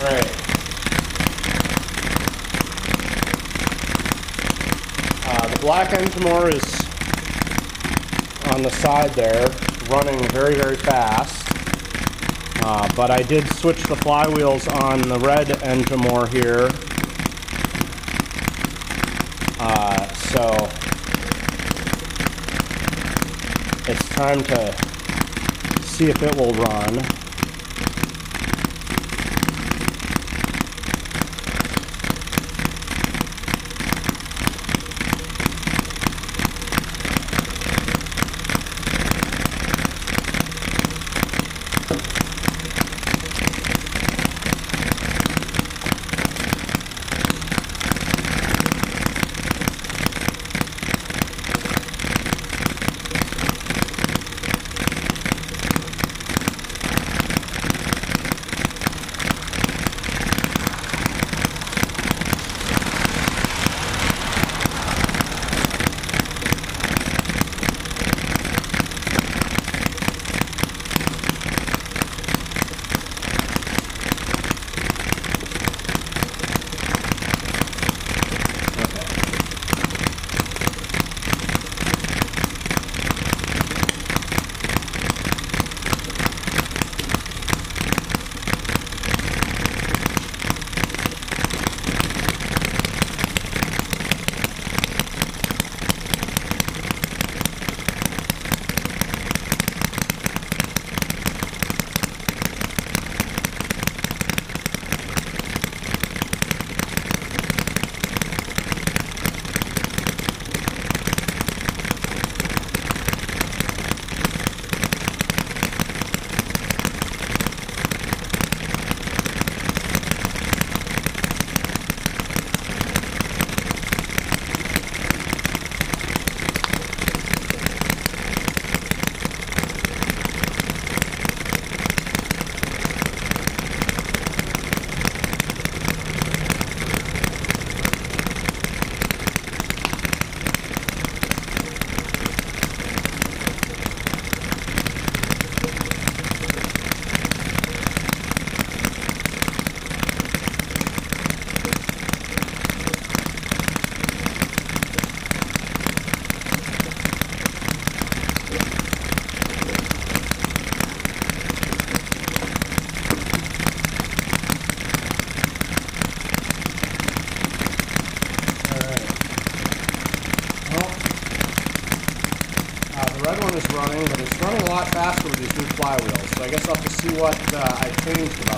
Alright. The black Enjomor is on the side there, running very, very fast. But I did switch the flywheels on the red Enjomor here. So it's time to see if it will run. The red one is running, but it's running a lot faster with these new flywheels, so I guess I'll have to see what I changed about